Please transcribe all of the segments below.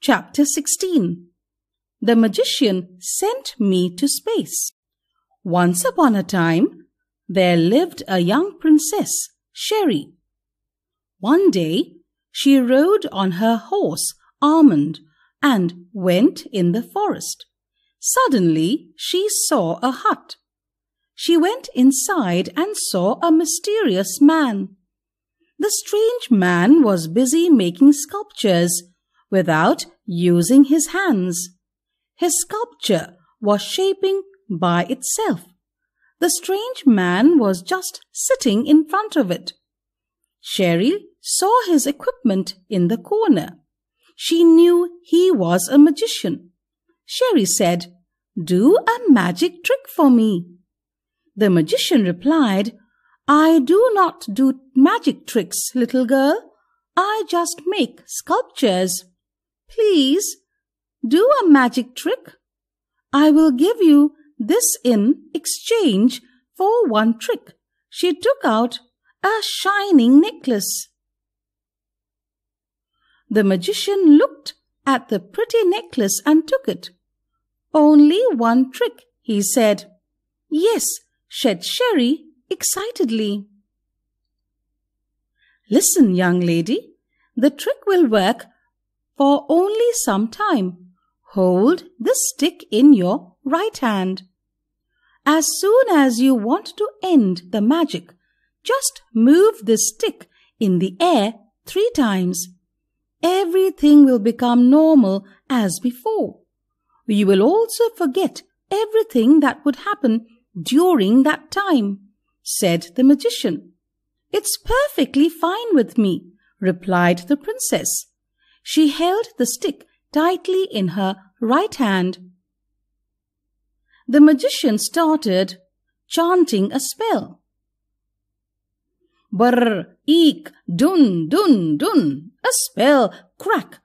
Chapter 16. The Magician Sent Me to Space. Once upon a time, there lived a young princess, Sherry. One day, she rode on her horse, Almond, and went in the forest. Suddenly, she saw a hut. She went inside and saw a mysterious man. The strange man was busy making sculptures without using his hands. His sculpture was shaping by itself. The strange man was just sitting in front of it. Sherry saw his equipment in the corner. She knew he was a magician. Sherry said, "Do a magic trick for me." The magician replied, "I do not do magic tricks, little girl. I just make sculptures. Please, do a magic trick. I will give you this in exchange for one trick." She took out a shining necklace. The magician looked at the pretty necklace and took it. "Only one trick," he said. "Yes," said Sherry excitedly. "Listen, young lady, the trick will work for only some time. Hold this stick in your right hand. As soon as you want to end the magic, just move this stick in the air 3 times. Everything will become normal as before. You will also forget everything that would happen during that time," said the magician. "It's perfectly fine with me," replied the princess. She held the stick tightly in her right hand. The magician started chanting a spell. "Brr, eek, dun, dun, dun," a spell, crack,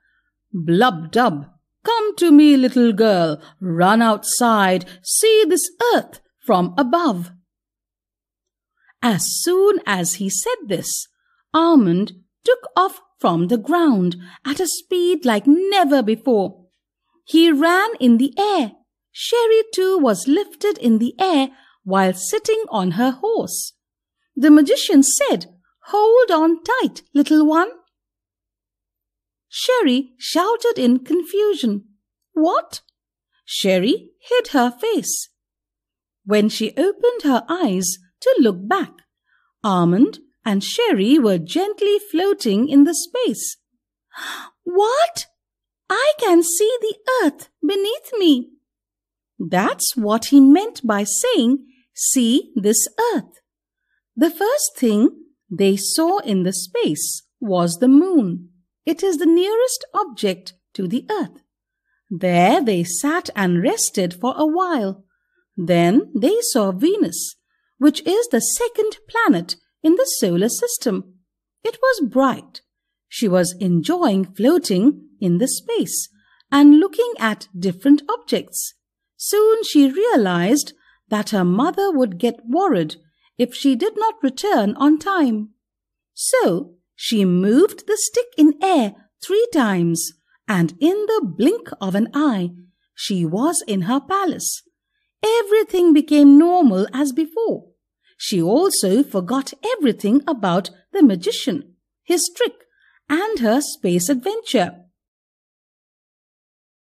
blub, dub. "Come to me, little girl, run outside, see this earth from above." As soon as he said this, Almond took off from the ground at a speed like never before. He ran in the air. Sherry too was lifted in the air while sitting on her horse. The magician said, "Hold on tight, little one." Sherry shouted in confusion. "What?" Sherry hid her face. When she opened her eyes to look back, Almond and Sherry were gently floating in the space. "What? I can see the earth beneath me." That's what he meant by saying, "See this earth." The first thing they saw in the space was the moon. It is the nearest object to the earth. There they sat and rested for a while. Then they saw Venus, which is the second planet in the solar system. It was bright. She was enjoying floating in the space and looking at different objects. Soon she realized that her mother would get worried if she did not return on time. So she moved the stick in air 3 times, and in the blink of an eye, she was in her palace. Everything became normal as before. She also forgot everything about the magician, his trick, and her space adventure.